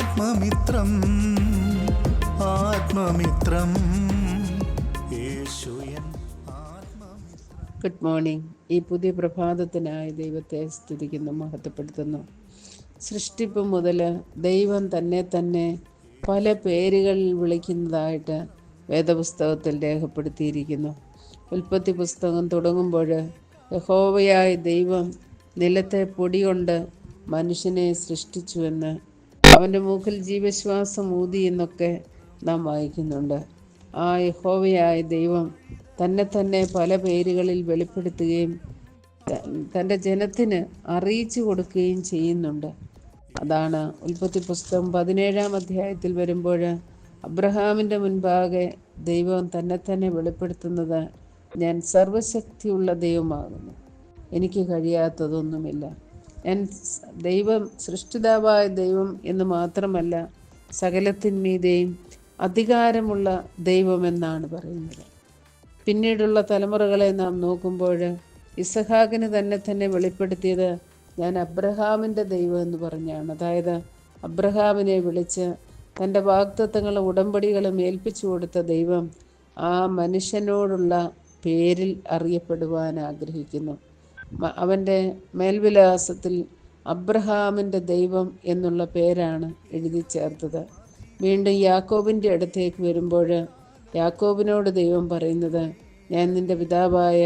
ആത്മമിത്രം ആത്മമിത്രം യേശുയൻ ആത്മമിത്രം. Good morning. ഈ പുതിയ പ്രഭാതത്തിനായി ദൈവത്തെ സ്തുതിക്കുന്നു, മഹത്വപ്പെടുത്തുന്നു. സൃഷ്ടിപ്പ് മുതൽ ദൈവം തന്നെ പല പേരുകളിൽ വിളിക്കുന്നതായിട്ട് വേദപുസ്തകത്തിൽ രേഖപ്പെടുത്തിയിരിക്കുന്നു. ഉൽപ്പത്തി പുസ്തകം തുടങ്ങുമ്പോൾ യഹോവയായ ദൈവം നിലത്തെ പൊടി കൊണ്ട് മനുഷ്യനെ സൃഷ്ടിച്ചുവെന്ന്, അവൻ്റെ മൂക്കിൽ ജീവശ്വാസം ഊതി എന്നൊക്കെ നാം വായിക്കുന്നുണ്ട്. ആ യഹോവയായ ദൈവം തന്നെ പല പേരുകളിൽ വെളിപ്പെടുത്തുകയും തൻ്റെ ജനത്തിന് അറിയിച്ചു കൊടുക്കുകയും ചെയ്യുന്നുണ്ട്. അതാണ് ഉൽപ്പത്തി പുസ്തകം 17-ാം അധ്യായത്തിൽ വരുമ്പോൾ അബ്രഹാമിൻ്റെ മുൻപാകെ ദൈവം തന്നെ വെളിപ്പെടുത്തുന്നത്, ഞാൻ സർവശക്തിയുള്ള ദൈവമാകുന്നു, എനിക്ക് കഴിയാത്തതൊന്നുമില്ല. ഞാൻ ദൈവം, സൃഷ്ടിതാവായ ദൈവം എന്ന് മാത്രമല്ല, സകലത്തിന്മീതെയും അധികാരമുള്ള ദൈവമെന്നാണ് പറയുന്നത്. പിന്നീടുള്ള തലമുറകളെ നാം നോക്കുമ്പോൾ ഇസഹാക്കിന് തന്നെ വെളിപ്പെടുത്തിയത്, ഞാൻ അബ്രഹാമിൻ്റെ ദൈവം എന്ന് പറഞ്ഞാണ്. അതായത് അബ്രഹാമിനെ വിളിച്ച് തൻ്റെ വാഗ്ദത്തങ്ങളും ഉടമ്പടികളും ഏൽപ്പിച്ചു കൊടുത്ത ദൈവം ആ മനുഷ്യനോടുള്ള പേരിൽ അറിയപ്പെടുവാൻ ആഗ്രഹിക്കുന്നു. അവൻ്റെ മേൽവിലാസത്തിൽ അബ്രഹാമിൻ്റെ ദൈവം എന്നുള്ള പേരാണ് എഴുതി ചേർത്തത്. വീണ്ടും യാക്കോബിൻ്റെ അടുത്തേക്ക് വരുമ്പോൾ യാക്കോബിനോട് ദൈവം പറയുന്നത്, ഞാൻ നിൻ്റെ പിതാവായ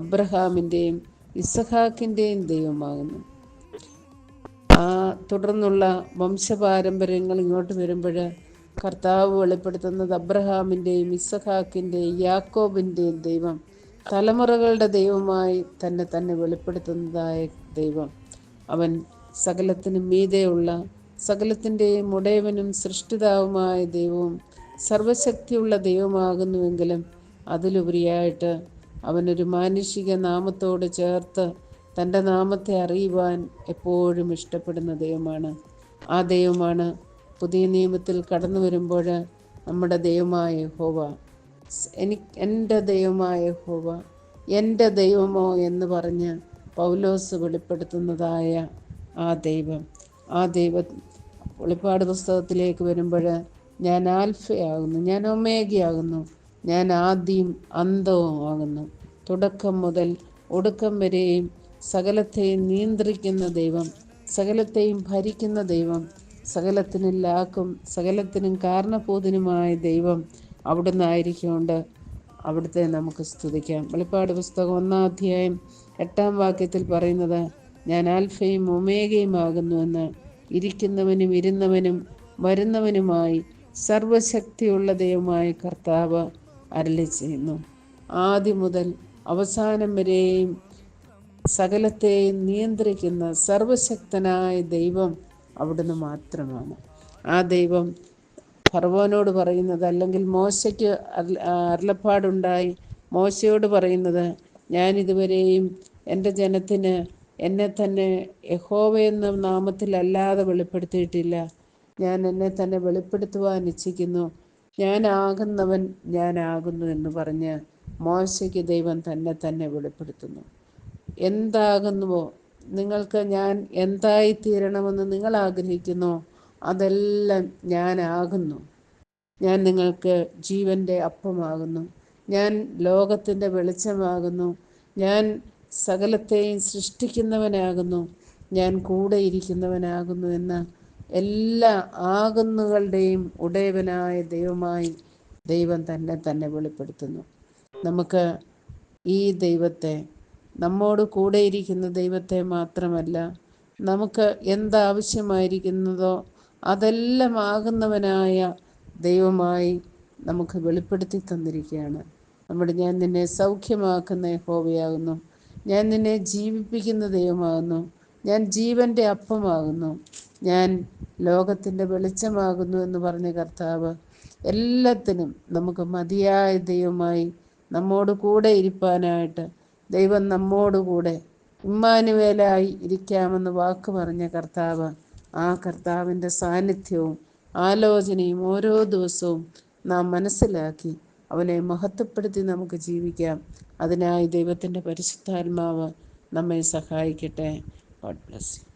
അബ്രഹാമിൻ്റെയും ഇസഹാക്കിൻ്റെയും ദൈവമാകുന്നു. തുടർന്നുള്ള വംശപാരമ്പര്യങ്ങൾ ഇങ്ങോട്ട് വരുമ്പോൾ കർത്താവ് വെളിപ്പെടുത്തുന്നത് അബ്രഹാമിൻ്റെയും ഇസഹാക്കിൻ്റെയും യാക്കോബിൻ്റെയും ദൈവം, തലമുറകളുടെ ദൈവമായി തന്നെ വെളിപ്പെടുത്തുന്നതായ ദൈവം. അവൻ സകലത്തിനും മീതെയുള്ള, സകലത്തിൻ്റെയും ഉടയവനും സൃഷ്ടിതാവുമായ ദൈവവും സർവശക്തിയുള്ള ദൈവമാകുന്നുവെങ്കിലും അതിലുപരിയായിട്ട് അവനൊരു മാനുഷിക നാമത്തോട് ചേർത്ത് തൻ്റെ നാമത്തെ അറിയുവാൻ എപ്പോഴും ഇഷ്ടപ്പെടുന്ന ദൈവമാണ്. ആ ദൈവമാണ് പുതിയ നിയമത്തിൽ കടന്നു വരുമ്പോൾ നമ്മുടെ ദൈവമായ യഹോവ, എൻ്റെ ദൈവമായ യഹോവ, എൻ്റെ ദൈവമോ എന്ന് പറഞ്ഞ് പൗലോസ് വെളിപ്പെടുത്തുന്നതായ ആ ദൈവം. ആ ദൈവം വെളിപ്പാട് പുസ്തകത്തിലേക്ക് വരുമ്പോൾ, ഞാൻ ആൽഫയാകുന്നു, ഞാൻ ഒമേഗയാകുന്നു, ഞാൻ ആദ്യം അന്തവും ആകുന്നു, തുടക്കം മുതൽ ഒടുക്കം വരെയും സകലത്തെയും നിയന്ത്രിക്കുന്ന ദൈവം, സകലത്തെയും ഭരിക്കുന്ന ദൈവം, സകലത്തിനും ലാക്കും സകലത്തിനും കാരണഭൂതനുമായ ദൈവം അവിടുന്ന് ആയിരിക്കുകൊണ്ട് അവിടുത്തെ നമുക്ക് സ്തുതിക്കാം. വെളിപ്പാട് പുസ്തകം 1-ാം അധ്യായം 8-ാം വാക്യത്തിൽ പറയുന്നത്, ഞാൻ ആൽഫയും ഒമേഗയും ആകുന്നുവെന്ന്, ഇരിക്കുന്നവനും ഇരുന്നവനും വരുന്നവനുമായി സർവശക്തിയുള്ള ദൈവമായ കർത്താവ് അരുളി ചെയ്യുന്നു. ആദ്യം മുതൽ അവസാനം വരെയും സകലത്തെയും നിയന്ത്രിക്കുന്ന സർവശക്തനായ ദൈവം അവിടുന്ന് മാത്രമാണ്. ആ ദൈവം ഫറവോനോട് പറയുന്നത്, അല്ലെങ്കിൽ മോശയ്ക്ക് അരുളപ്പാടുണ്ടായി മോശയോട് പറയുന്നത്, ഞാൻ ഇതുവരെയും എൻ്റെ ജനത്തിന് എന്നെ തന്നെ യഹോവ എന്ന നാമത്തിലല്ലാതെ വെളിപ്പെടുത്തിയിട്ടില്ല. ഞാൻ എന്നെ തന്നെ വെളിപ്പെടുത്തുവാൻ ഇച്ഛിക്കുന്നു. ഞാനാകുന്നവൻ ഞാനാകുന്നു എന്ന് പറഞ്ഞ് മോശയ്ക്ക് ദൈവം തന്നെ വെളിപ്പെടുത്തുന്നു. എന്താകുന്നുവോ, നിങ്ങൾക്ക് ഞാൻ എന്തായിത്തീരണമെന്ന് നിങ്ങൾ ആഗ്രഹിക്കുന്നോ അതെല്ലാം ഞാനാകുന്നു. ഞാൻ നിങ്ങൾക്ക് ജീവൻ്റെ അപ്പമാകുന്നു, ഞാൻ ലോകത്തിൻ്റെ വെളിച്ചമാകുന്നു, ഞാൻ സകലത്തെയും സൃഷ്ടിക്കുന്നവനാകുന്നു, ഞാൻ കൂടെ ഇരിക്കുന്നവനാകുന്നു എന്ന എല്ലാ ആകുന്നുകളുടെയും ഉടയവനായ ദൈവമായി ദൈവം തന്നെ വെളിപ്പെടുത്തുന്നു. നമുക്ക് ഈ ദൈവത്തെ, നമ്മോട് കൂടെ ഇരിക്കുന്ന ദൈവത്തെ മാത്രമല്ല, നമുക്ക് എന്താവശ്യമായിരിക്കുന്നതോ അതെല്ലാം ആകുന്നവനായ ദൈവമായി നമുക്ക് വെളിപ്പെടുത്തി തന്നിരിക്കുകയാണ്. ഞാൻ നിന്നെ സൗഖ്യമാക്കുന്ന യഹോവയാകുന്നു, ഞാൻ നിന്നെ ജീവിപ്പിക്കുന്ന ദൈവമാകുന്നു, ഞാൻ ജീവൻ്റെ അപ്പമാകുന്നു, ഞാൻ ലോകത്തിൻ്റെ വെളിച്ചമാകുന്നു എന്ന് പറഞ്ഞ കർത്താവ് എല്ലാത്തിനും നമുക്ക് മതിയായ ദൈവമായി നമ്മോട് കൂടെ ഇരിപ്പാനായിട്ട് ദൈവം നമ്മോടുകൂടെ ഇമ്മാനുവേലായി ഇരിക്കാമെന്ന് വാക്ക് പറഞ്ഞ കർത്താവ്, ആ കർത്താവിൻ്റെ സാന്നിധ്യവും ആലോചനയും ഓരോ ദിവസവും നാം മനസ്സിലാക്കി അവനെ മഹത്വപ്പെടുത്തി നമുക്ക് ജീവിക്കാം. അതിനായി ദൈവത്തിൻ്റെ പരിശുദ്ധാത്മാവ് നമ്മെ സഹായിക്കട്ടെ. God bless you.